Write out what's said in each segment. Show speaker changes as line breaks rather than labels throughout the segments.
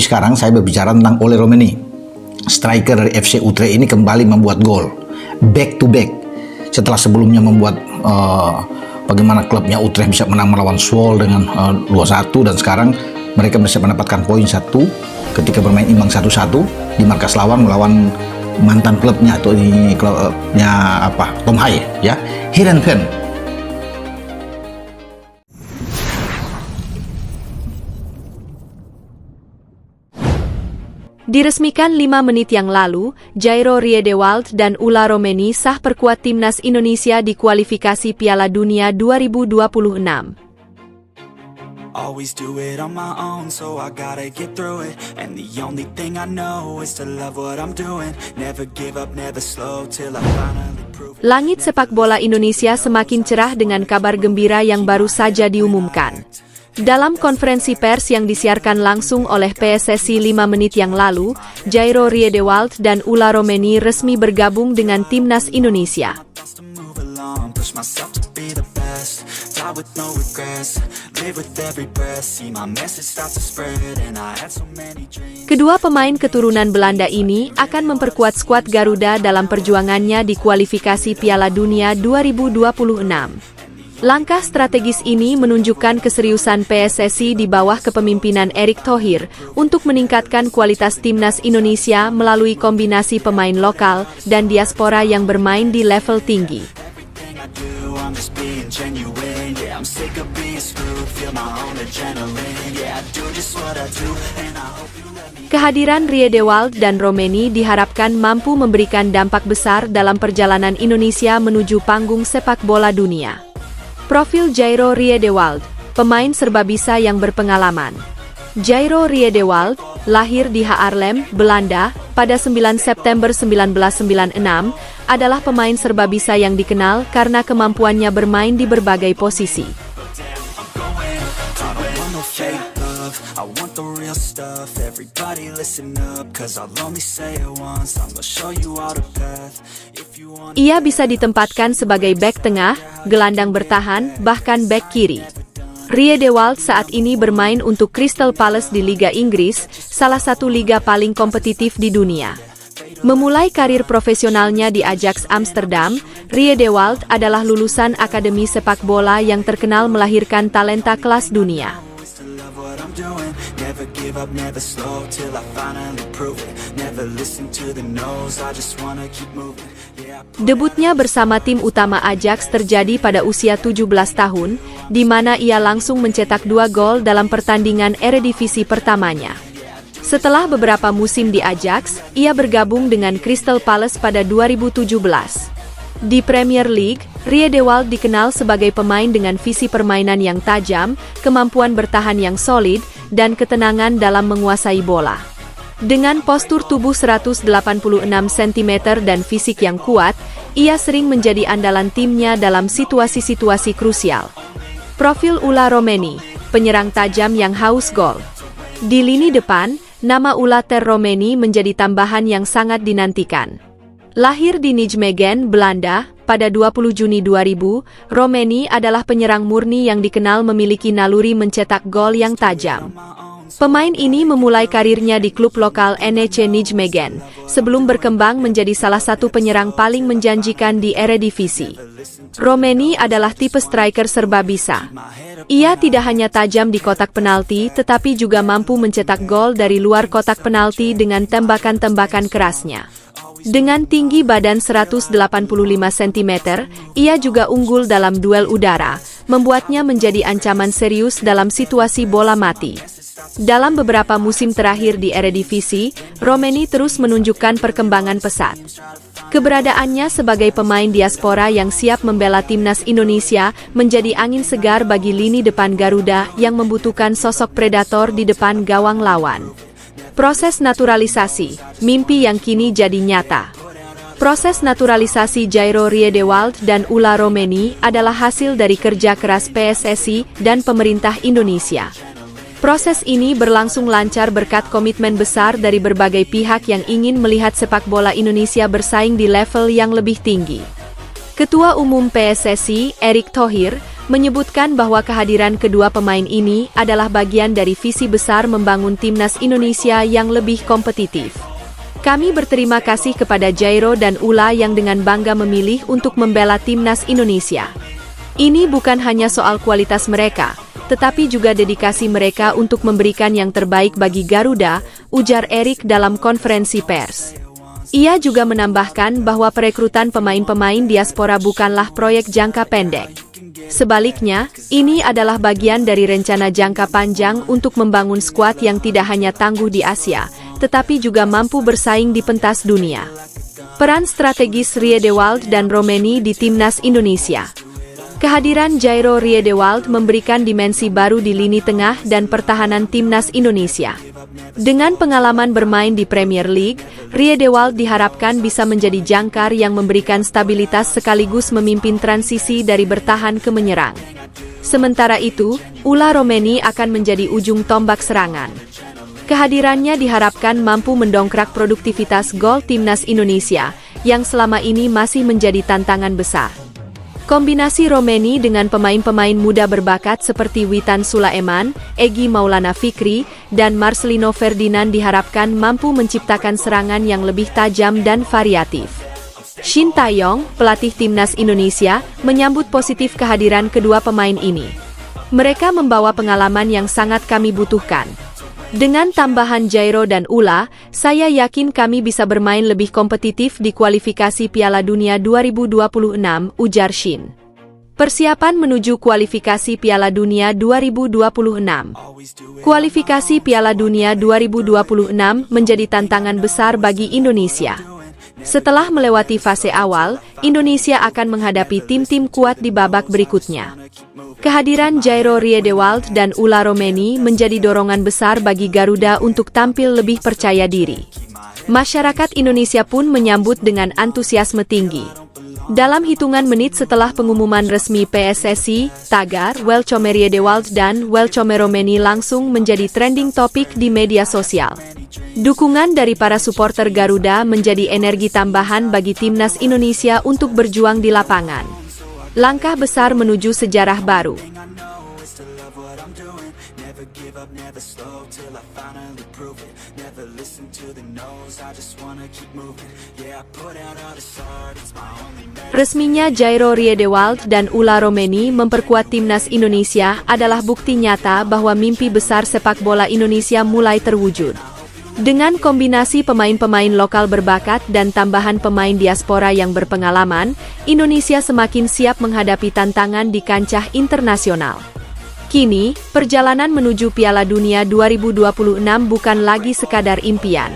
Sekarang saya berbicara tentang Ole Romeni. Striker dari FC Utrecht ini kembali membuat gol. Back to back. Setelah sebelumnya membuat bagaimana klubnya Utrecht bisa menang melawan Zwolle dengan 2-1, dan sekarang mereka bisa mendapatkan poin 1 ketika bermain imbang 1-1 di markas lawan melawan mantan klubnya, atau ini klubnya Tom Haye ya, Heerenveen.
Diresmikan 5 menit yang lalu, Jairo Riedewald dan Ola Romeni sah perkuat timnas Indonesia di kualifikasi Piala Dunia 2026.
Always do it on my own, so I gotta get through it. And the only thing I know is to love what I'm doing. Never give up, never slow, till I finally prove it.
Langit sepak bola Indonesia semakin cerah dengan kabar gembira yang baru saja diumumkan. Dalam konferensi pers yang disiarkan langsung oleh PSSI 5 menit yang lalu, Jairo Riedewald dan Ola Romeni resmi bergabung dengan timnas Indonesia. Kedua pemain keturunan Belanda ini akan memperkuat skuad Garuda dalam perjuangannya di kualifikasi Piala Dunia 2026. Langkah strategis ini menunjukkan keseriusan PSSI di bawah kepemimpinan Erick Thohir untuk meningkatkan kualitas timnas Indonesia melalui kombinasi pemain lokal dan diaspora yang bermain di level tinggi. Kehadiran Riedewald dan Romeni diharapkan mampu memberikan dampak besar dalam perjalanan Indonesia menuju panggung sepak bola dunia. Profil Jairo Riedewald, pemain serbabisa yang berpengalaman. Jairo Riedewald, lahir di Haarlem, Belanda, pada 9 September 1996, adalah pemain serbabisa yang dikenal karena kemampuannya bermain di berbagai posisi. Ia bisa ditempatkan sebagai bek tengah, gelandang bertahan, bahkan bek kiri. Riedewald saat ini bermain untuk Crystal Palace di Liga Inggris, salah satu liga paling kompetitif di dunia. Memulai karir profesionalnya di Ajax Amsterdam, Riedewald adalah lulusan akademi sepak bola yang terkenal melahirkan talenta kelas dunia. Debutnya bersama tim utama Ajax terjadi pada usia 17 tahun, di mana ia langsung mencetak 2 gol dalam pertandingan Eredivisie pertamanya. Setelah beberapa musim di Ajax, ia bergabung dengan Crystal Palace pada 2017. Di Premier League, Riedewald dikenal sebagai pemain dengan visi permainan yang tajam, kemampuan bertahan yang solid, dan ketenangan dalam menguasai bola. Dengan postur tubuh 186 cm dan fisik yang kuat, ia sering menjadi andalan timnya dalam situasi-situasi krusial. Profil Ola Romeni, penyerang tajam yang haus gol. Di lini depan, nama Ola ter Romeni menjadi tambahan yang sangat dinantikan. Lahir di Nijmegen, Belanda, pada 20 Juni 2000, Romeni adalah penyerang murni yang dikenal memiliki naluri mencetak gol yang tajam. Pemain ini memulai karirnya di klub lokal NEC Nijmegen, sebelum berkembang menjadi salah satu penyerang paling menjanjikan di Eredivisie. Romeni adalah tipe striker serbabisa. Ia tidak hanya tajam di kotak penalti, tetapi juga mampu mencetak gol dari luar kotak penalti dengan tembakan-tembakan kerasnya. Dengan tinggi badan 185 cm, ia juga unggul dalam duel udara, membuatnya menjadi ancaman serius dalam situasi bola mati. Dalam beberapa musim terakhir di Eredivisie, Romeni terus menunjukkan perkembangan pesat. Keberadaannya sebagai pemain diaspora yang siap membela timnas Indonesia menjadi angin segar bagi lini depan Garuda yang membutuhkan sosok predator di depan gawang lawan. Proses naturalisasi, mimpi yang kini jadi nyata. Proses naturalisasi Jairo Riedewald dan Ola Romeni adalah hasil dari kerja keras PSSI dan pemerintah Indonesia. Proses ini berlangsung lancar berkat komitmen besar dari berbagai pihak yang ingin melihat sepak bola Indonesia bersaing di level yang lebih tinggi. Ketua Umum PSSI, Erick Thohir, menyebutkan bahwa kehadiran kedua pemain ini adalah bagian dari visi besar membangun timnas Indonesia yang lebih kompetitif. Kami berterima kasih kepada Jairo dan Ula yang dengan bangga memilih untuk membela timnas Indonesia. Ini bukan hanya soal kualitas mereka, tetapi juga dedikasi mereka untuk memberikan yang terbaik bagi Garuda, ujar Erik dalam konferensi pers. Ia juga menambahkan bahwa perekrutan pemain-pemain diaspora bukanlah proyek jangka pendek. Sebaliknya, ini adalah bagian dari rencana jangka panjang untuk membangun skuad yang tidak hanya tangguh di Asia, tetapi juga mampu bersaing di pentas dunia. Peran strategis Riedewald dan Romeni di timnas Indonesia. Kehadiran Jairo Riedewald memberikan dimensi baru di lini tengah dan pertahanan timnas Indonesia. Dengan pengalaman bermain di Premier League, Riedewald diharapkan bisa menjadi jangkar yang memberikan stabilitas sekaligus memimpin transisi dari bertahan ke menyerang. Sementara itu, Ula Romeni akan menjadi ujung tombak serangan. Kehadirannya diharapkan mampu mendongkrak produktivitas gol timnas Indonesia, yang selama ini masih menjadi tantangan besar. Kombinasi Romeni dengan pemain-pemain muda berbakat seperti Witan Sulaiman, Egy Maulana Fikri, dan Marcelino Ferdinand diharapkan mampu menciptakan serangan yang lebih tajam dan variatif. Shin Taeyong, pelatih timnas Indonesia, menyambut positif kehadiran kedua pemain ini. Mereka membawa pengalaman yang sangat kami butuhkan. Dengan tambahan Jairo dan Ula, saya yakin kami bisa bermain lebih kompetitif di kualifikasi Piala Dunia 2026, ujar Shin. Persiapan menuju kualifikasi Piala Dunia 2026. Kualifikasi Piala Dunia 2026 menjadi tantangan besar bagi Indonesia. Setelah melewati fase awal, Indonesia akan menghadapi tim-tim kuat di babak berikutnya. Kehadiran Jairo Riedewald dan Ula Romeni menjadi dorongan besar bagi Garuda untuk tampil lebih percaya diri. Masyarakat Indonesia pun menyambut dengan antusiasme tinggi. Dalam hitungan menit setelah pengumuman resmi PSSI, tagar Welcome Riedewald dan Welcome Romeni langsung menjadi trending topik di media sosial. Dukungan dari para supporter Garuda menjadi energi tambahan bagi timnas Indonesia untuk berjuang di lapangan. Langkah besar menuju sejarah baru. Resminya Jairo Riedewald dan Ula Romeni memperkuat timnas Indonesia adalah bukti nyata bahwa mimpi besar sepak bola Indonesia mulai terwujud. Dengan kombinasi pemain-pemain lokal berbakat dan tambahan pemain diaspora yang berpengalaman, Indonesia semakin siap menghadapi tantangan di kancah internasional. Kini, perjalanan menuju Piala Dunia 2026 bukan lagi sekadar impian.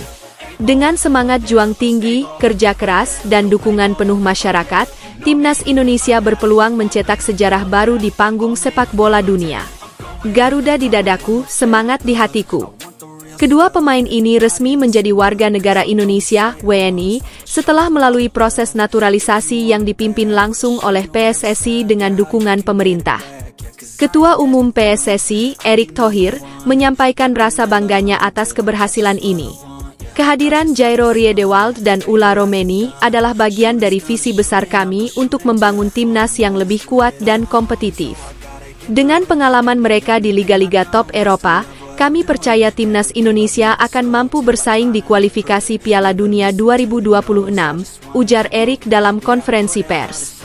Dengan semangat juang tinggi, kerja keras, dan dukungan penuh masyarakat, timnas Indonesia berpeluang mencetak sejarah baru di panggung sepak bola dunia. Garuda di dadaku, semangat di hatiku. Kedua pemain ini resmi menjadi warga negara Indonesia (WNI) setelah melalui proses naturalisasi yang dipimpin langsung oleh PSSI dengan dukungan pemerintah. Ketua Umum PSSI, Erick Thohir, menyampaikan rasa bangganya atas keberhasilan ini. Kehadiran Jairo Riedewald dan Ula Romeni adalah bagian dari visi besar kami untuk membangun timnas yang lebih kuat dan kompetitif. Dengan pengalaman mereka di liga-liga top Eropa, kami percaya timnas Indonesia akan mampu bersaing di kualifikasi Piala Dunia 2026, ujar Erik dalam konferensi pers.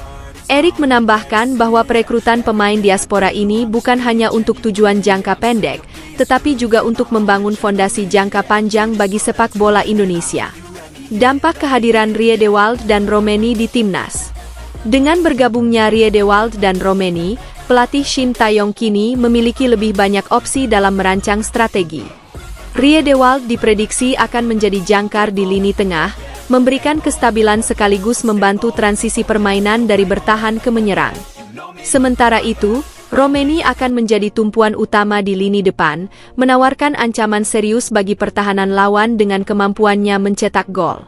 Erik menambahkan bahwa perekrutan pemain diaspora ini bukan hanya untuk tujuan jangka pendek, tetapi juga untuk membangun fondasi jangka panjang bagi sepak bola Indonesia. Dampak kehadiran Riedewald dan Romeni di timnas. Dengan bergabungnya Riedewald dan Romeni, pelatih Shin Taeyong kini memiliki lebih banyak opsi dalam merancang strategi. Riedewald diprediksi akan menjadi jangkar di lini tengah, memberikan kestabilan sekaligus membantu transisi permainan dari bertahan ke menyerang. Sementara itu, Romeni akan menjadi tumpuan utama di lini depan, menawarkan ancaman serius bagi pertahanan lawan dengan kemampuannya mencetak gol.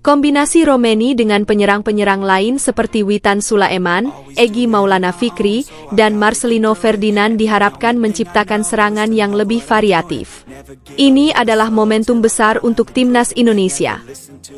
Kombinasi Romeni dengan penyerang-penyerang lain seperti Witan Sulaiman, Egy Maulana Fikri, dan Marcelino Ferdinand diharapkan menciptakan serangan yang lebih variatif. Ini adalah momentum besar untuk timnas Indonesia.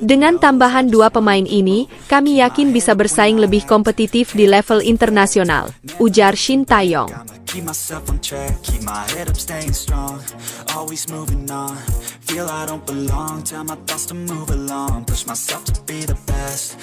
Dengan tambahan dua pemain ini, kami yakin bisa bersaing lebih kompetitif di level internasional, ujar Shin Tae-yong.
Keep myself on track, keep my head up, staying strong. Always moving on, feel I don't belong. Tell my thoughts to move along, push myself to be the best.